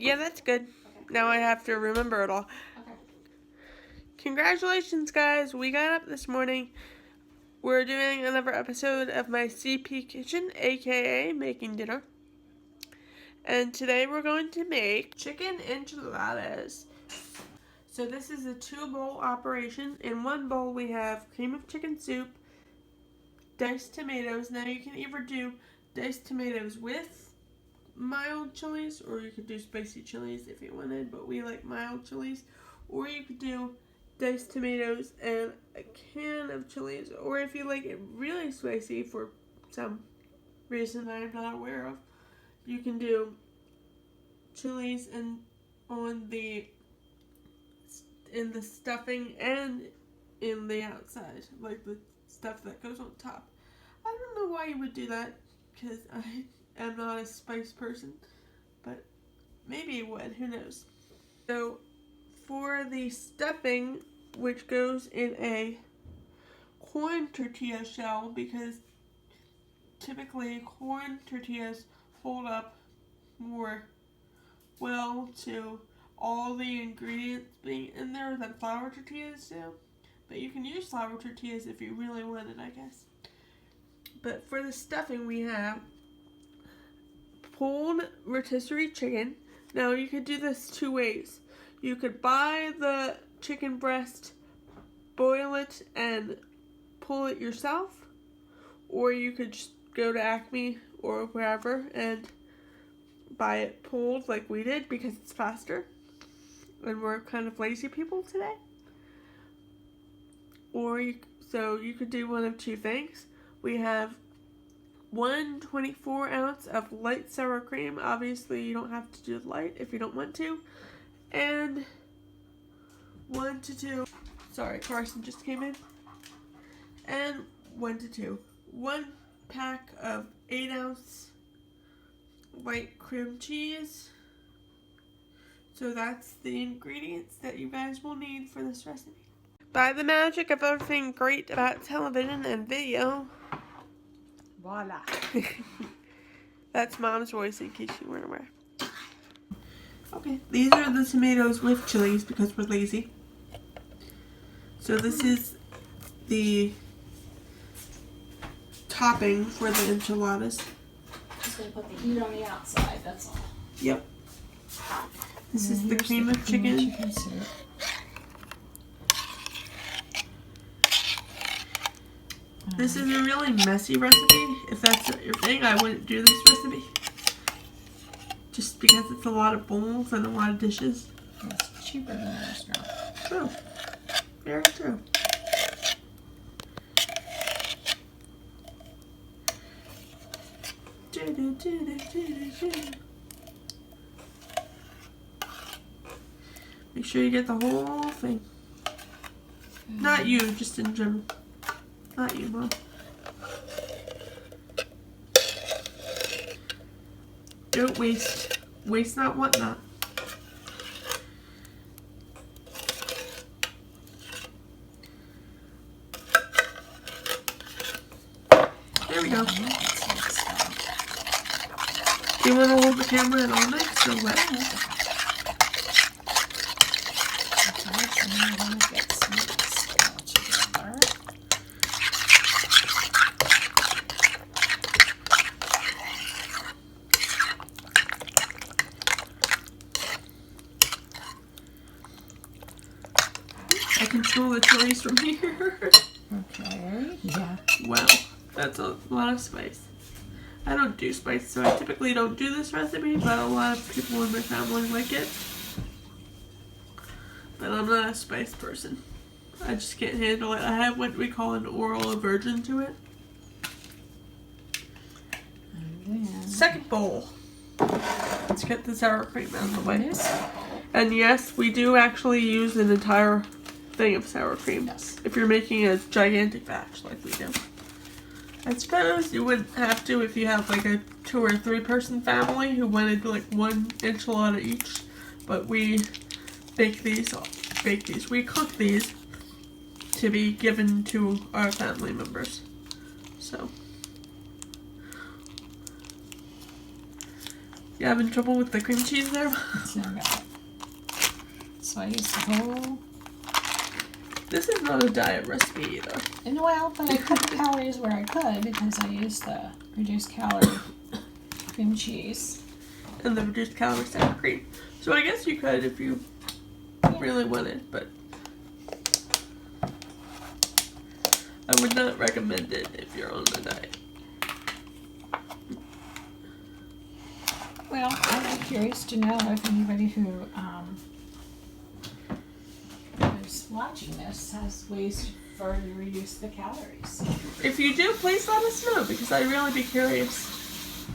Yeah, that's good. Okay. Now I have to remember it all. Okay. Congratulations, guys. We got up this morning. We're doing another episode of my CP Kitchen, aka making dinner. And today we're going to make chicken enchiladas. So this is a 2-bowl operation. In one bowl we have cream of chicken soup, diced tomatoes. Now you can either do diced tomatoes with mild chilies, or you could do spicy chilies if you wanted, but we like mild chilies. Or you could do diced tomatoes and a can of chilies, or if you like it really spicy for some reason I'm not aware of, you can do chilies and on the in the stuffing and in the outside, like the stuff that goes on top. I don't know why you would do that, because I am not a spice person, but maybe you would, who knows. So for the stuffing, which goes in a corn tortilla shell, because typically corn tortillas hold up more well to all the ingredients being in there than flour tortillas do. But you can use flour tortillas if you really want it, I guess. But for the stuffing, we have pulled rotisserie chicken. Now you could do this 2 ways. You could buy the chicken breast, boil it, and pull it yourself. Or you could just go to Acme or wherever and buy it pulled like we did, because it's faster. And we're kind of lazy people today. Or you could do one of 2 things. We have 1 24-ounce of light sour cream. Obviously, you don't have to do light if you don't want to. And 1 to 2. Sorry, Carson just came in. And 1 to 2. 1 pack of 8-ounce white cream cheese. So that's the ingredients that you guys will need for this recipe. By the magic of everything great about television and video. Voila. That's Mom's voice, in case you weren't aware. Okay, these are the tomatoes with chilies because we're lazy. So this is the topping for the enchiladas. Just gonna put the heat on the outside, that's all. Yep. This is the cream of chicken. This is a really messy recipe. If that's your thing, I wouldn't do this recipe. Just because it's a lot of bowls and a lot of dishes. It's cheaper than a restaurant. True. Very true. Make sure you get the whole thing. Not you, just in general. Not you, Mom. Don't waste. Waste not, want not. There we go. Do you want to hold the camera and all next or what? I control the chilies from here. Okay, yeah. Wow, that's a lot of spice. I don't do spice, so I typically don't do this recipe, but a lot of people in my family like it. But I'm not a spice person. I just can't handle it. I have what we call an oral aversion to it. Second bowl. Let's get the sour cream out of the way. And yes, we do actually use an entire thing of sour cream. Yes. If you're making a gigantic batch like we do. I suppose you wouldn't have to if you have like a 2 or 3 person family who wanted like 1 enchilada each. But we we cook these to be given to our family members. So You having trouble with the cream cheese there? It's no good. So I use the whole. This is not a diet recipe either. And well, but I cut the calories where I could because I used the reduced calorie cream cheese. And the reduced calorie sour cream. So I guess you could if you really wanted, but I would not recommend it if you're on a diet. Well, I'd be curious to know if anybody who is watching this has ways to further reduce the calories. If you do, please let us know because I'd really be curious.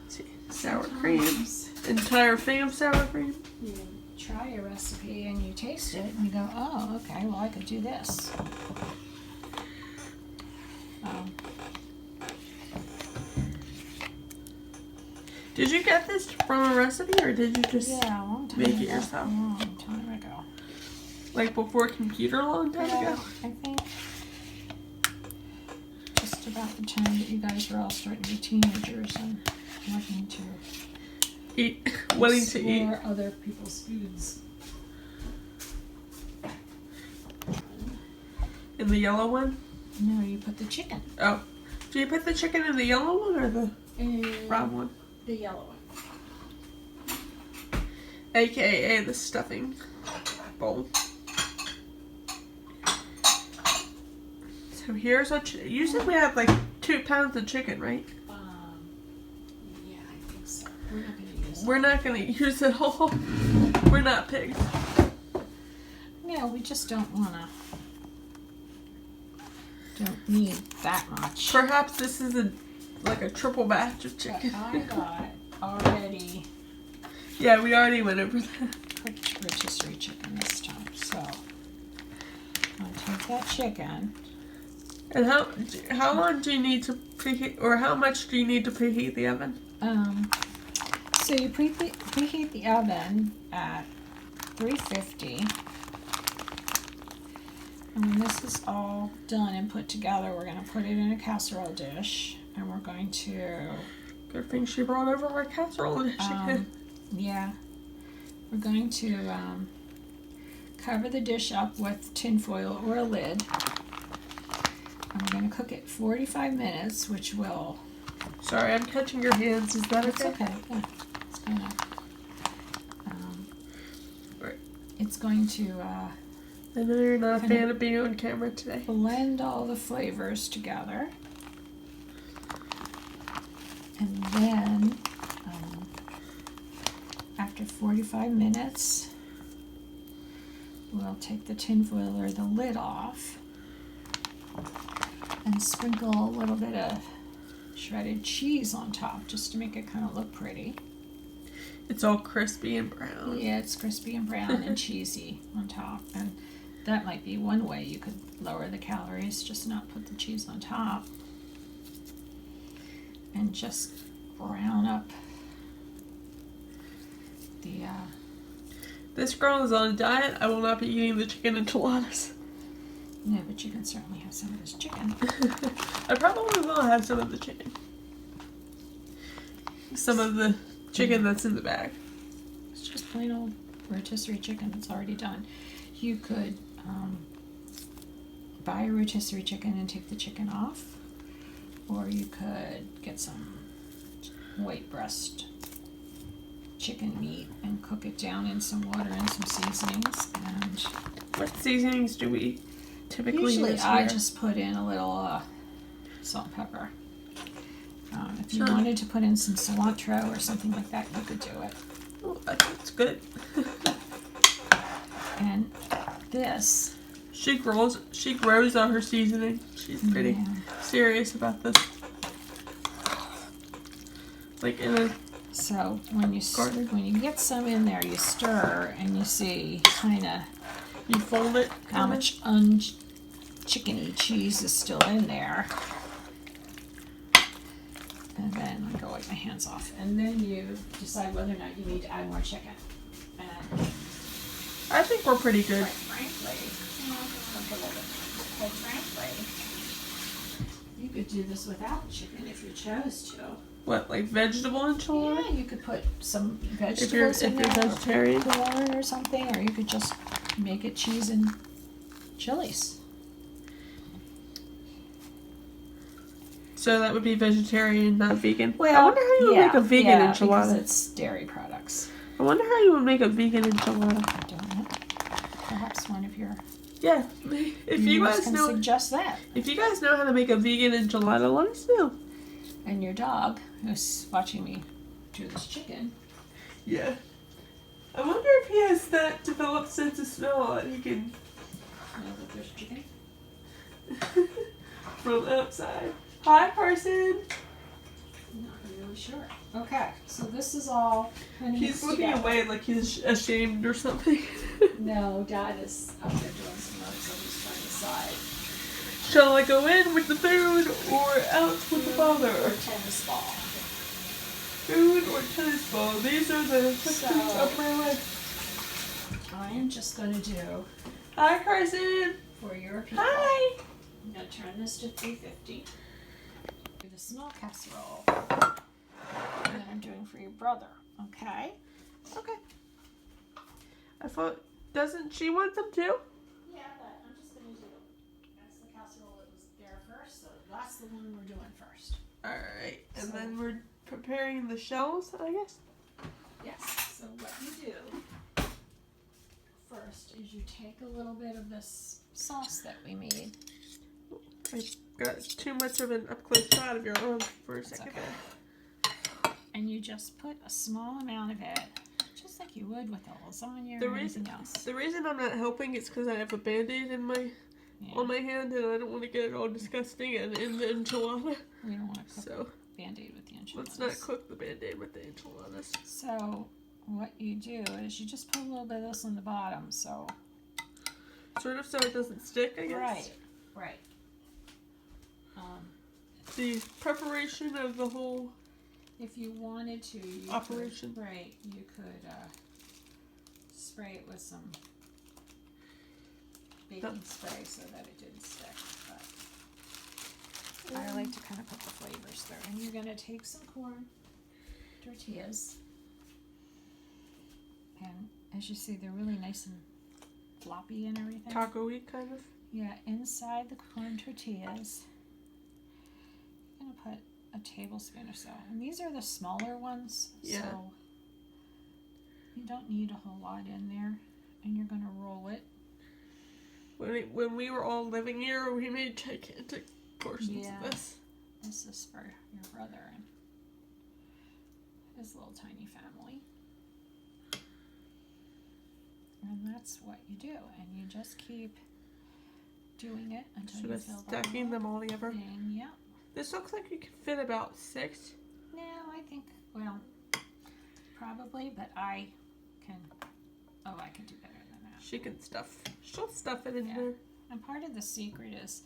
Let's see, sour cream, entire thing of sour cream. You try a recipe and you taste it and you go, oh, okay, well I could do this. Did you get this from a recipe or did you just Yeah, a long time make ago. it yourself? A long time ago. Like before computer a long time Yeah, ago? I think just about the time that you guys were all starting to be teenagers and wanting to Wanting to eat. explore other people's foods. In the yellow one? No, you put the chicken. Oh. Do you put the chicken in the yellow one or the brown one? The yellow one. AKA the stuffing bowl. So here's what you said we have like 2 pounds of chicken, right? Yeah, I think so. We're not gonna use it all. We're not pigs. No, we just don't need that much. Perhaps this is like a triple batch of chicken. But I got already Yeah, we already went over that. cooked rotisserie chicken this time. So I'll take that chicken. And how long do you need to preheat, or how much do you need to preheat the oven? So you preheat the oven at 350. And when this is all done and put together, we're going to put it in a casserole dish. And we're going to... Good thing she brought over our casserole dish again. Yeah. We're going to cover the dish up with tin foil or a lid. And we're going to cook it 45 minutes, which will... Sorry, I'm catching your hands. Is that It's okay? okay. Yeah. It's going to... Right. It's going to... I know you're not a fan of being on camera today. blend all the flavors together. And then, after 45 minutes, we'll take the tin foil or the lid off and sprinkle a little bit of shredded cheese on top just to make it kind of look pretty. It's all crispy and brown. Yeah, it's crispy and brown and cheesy on top. And that might be one way you could lower the calories, just not put the cheese on top. And just brown up the... This girl is on a diet. I will not be eating the chicken enchiladas. No, but you can certainly have some of this chicken. I probably will have some of the chicken. Some of the chicken that's in the bag. It's just plain old rotisserie chicken that's already done. You could buy a rotisserie chicken and take the chicken off, or you could get some white breast chicken meat and cook it down in some water and some seasonings. And What seasonings do we typically usually use I here? just put in a little salt and pepper. If you Sure. wanted to put in some cilantro or something like that, you could do it. Oh, that's good. And this, She grows on her seasoning. She's pretty yeah. serious about this. Like in a So when you get some in there, you stir and you see kind of you fold it. how much un-chickeny cheese is still in there. And then I go wipe my hands off. And then you decide whether or not you need to add more chicken. And I think we're pretty good. quite frankly, you could do this without chicken if you chose to. What, like vegetable enchilada? Yeah, you could put some If you're vegetables in there, vegetarian. or corn or something, or you could just make it cheese and chilies. So that would be vegetarian, not vegan. Well, I wonder how you would make a vegan because enchilada. it's dairy products. I wonder how you would make a vegan enchilada. I don't know. Perhaps one of your Yeah, if you viewers guys can know, suggest that. if you guys know how to make a vegan enchilada, let us know. And your dog, who's watching me do this chicken. Yeah. I wonder if he has that developed sense of smell that he can Know that there's chicken. from outside. Hi, Carson. Not really sure. Okay, so this is all kind of He's looking away like he's ashamed or something. No, Dad is up there doing some work, so he's trying to decide. Shall I go in with the food or out with the Or father? tennis ball. Food or tennis ball? These are the questions of my life. I am just going to do Hi, Carson. for your people. Hi. I'm going to turn this to 350. Do the small casserole. And then I'm doing for your brother. Okay? Okay. I thought, doesn't she want them too? Yeah, but I'm just going to do that's the casserole that was there first, so that's the one we're doing first. Alright, and So- then we're preparing the shells, I guess? Yes, so what you do first is you take a little bit of this sauce that we made. I got too much of an up-close shot of your arm for a That's second. okay. And you just put a small amount of it, just like you would with a lasagna or anything else. The reason I'm not helping is because I have a Band-Aid in my Yeah, on my hand and I don't want to get it all disgusting and in the enchilada. we don't want to cook So Band-Aid with the enchiladas. let's not cook the Band-Aid with the enchiladas. So what you do is you just put a little bit of this on the bottom, so. Sort of so it doesn't stick, I guess. Right. The preparation of the whole If you wanted to, you operation. could, right, you could spray it with some baking spray so that it didn't stick. But I like to kind of put the flavors through. And you're going to take some corn tortillas. And as you see, they're really nice and floppy and everything. Taco-y kind of. Yeah, inside the corn tortillas, I'm going to put a tablespoon or so. And these are the smaller ones, Yeah. so you don't need a whole lot in there. And you're going to roll it. When we were all living here, we made gigantic portions Yeah. of this. This is for your brother and his little tiny family. And that's what you do. And you just keep doing it until Sort you of fill stacking them all together. And yeah. This looks like you can fit about 6. No, I think, well, probably, but I can do better than that. She'll stuff it in Yeah. there. And part of the secret is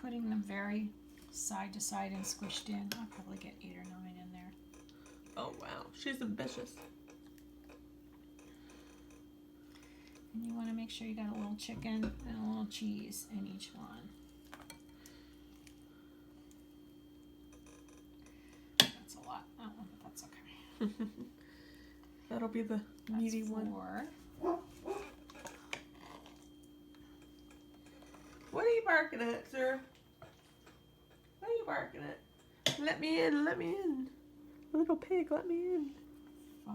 putting them very side to side and squished in. I'll probably get 8 or 9 in there. Oh wow, she's ambitious. And you want to make sure you got a little chicken and a little cheese in each one. That's a lot. That one, but that's okay. That'll be the meaty one. 4. What are you barking at, sir? What are you barking at? Let me in, let me in. Little pig, let me in. 5.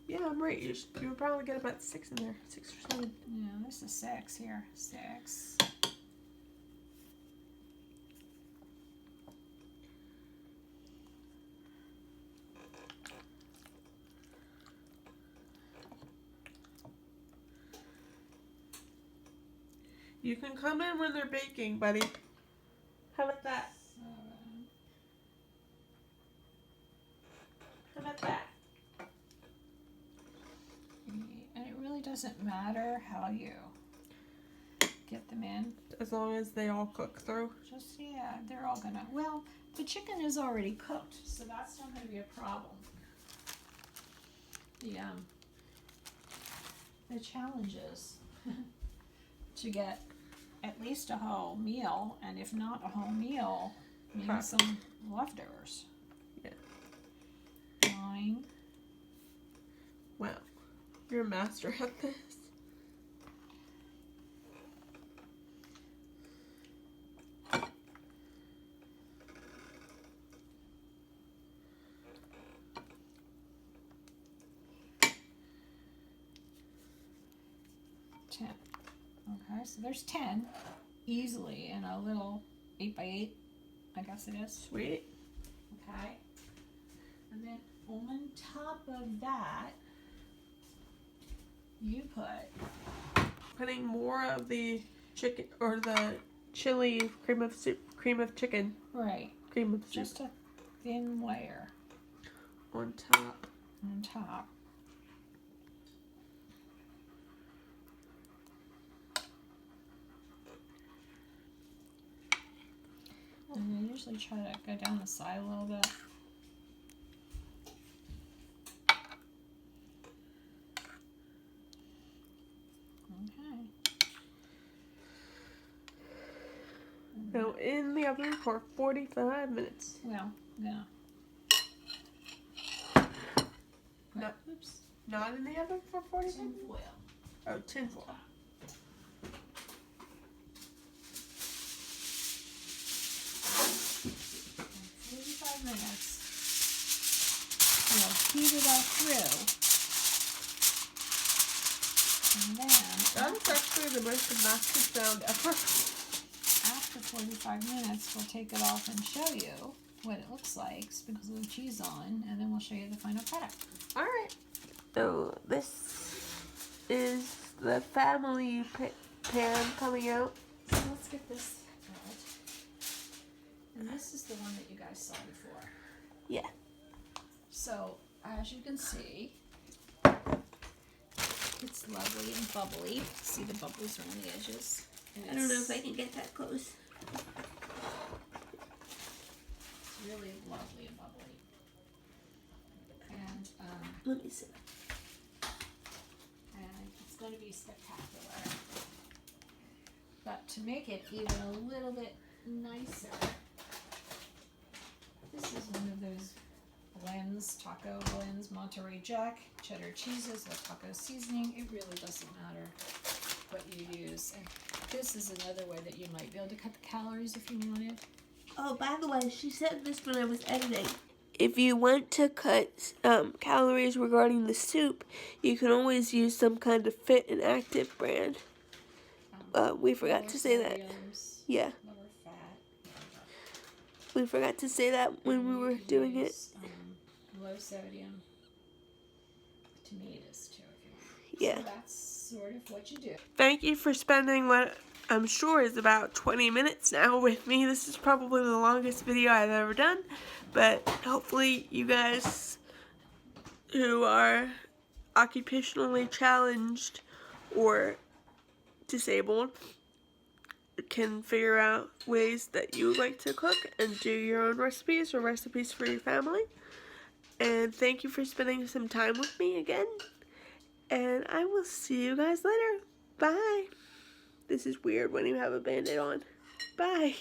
Yeah, I'm right. You'll probably get about 6 in there. 6 or 7. Yeah, this is 6 here. 6. You can come in when they're baking, buddy. How about that? 7. How about that? And it really doesn't matter how you get them in. As long as they all cook through. Just, yeah, they're all gonna, well, the chicken is already cooked, so that's not gonna be a problem. The challenge is to get at least a whole meal, and if not a whole meal, maybe Huh. some leftovers. Yeah. 9. Wow. You're a master at this. Okay, so there's 10 easily in a little 8x8, I guess it is. Sweet. Okay. And then on top of that, you put Putting more of the chicken or the chili cream of chicken. right, Cream of soup just a thin layer on top. on top. And I usually try to go down the side a little bit. Okay. Now in the oven for 45 minutes. Well, yeah. No. Oops. Not in the oven for 45 Tin minutes? foil. Oh, tin foil. And 45 minutes. We'll heat it all through. And then That's actually the most obnoxious sound ever. after 45 minutes, we'll take it off and show you what it looks like, sprinkle the cheese on, and then we'll show you the final product. Alright. So this is the family pan coming out. So let's get this out. And this is the one that you guys saw before. Yeah. So, as you can see, it's lovely and bubbly. See the bubbles around the edges? And I don't know if I can get that close. It's really lovely and bubbly. And, Let me see. and it's going to be spectacular. But to make it even a little bit nicer, this is one of those blends, taco blends, Monterey Jack, cheddar cheeses with taco seasoning. It really doesn't matter what you use. And this is another way that you might be able to cut the calories if you wanted. Oh, by the way, she said this when I was editing. If you want to cut calories regarding the soup, you can always use some kind of fit and active brand. We forgot to say that. Sodiums, Yeah, lower fat. we forgot to say that when we You were could doing it. use, low sodium tomatoes too if you want. Yeah. So that's sort of what you do. Thank you for spending what I'm sure is about 20 minutes now with me. This is probably the longest video I've ever done, but hopefully you guys who are occupationally challenged or disabled can figure out ways that you like to cook and do your own recipes or recipes for your family. And thank you for spending some time with me again. And I will see you guys later. Bye. This is weird when you have a Band-Aid on. Bye.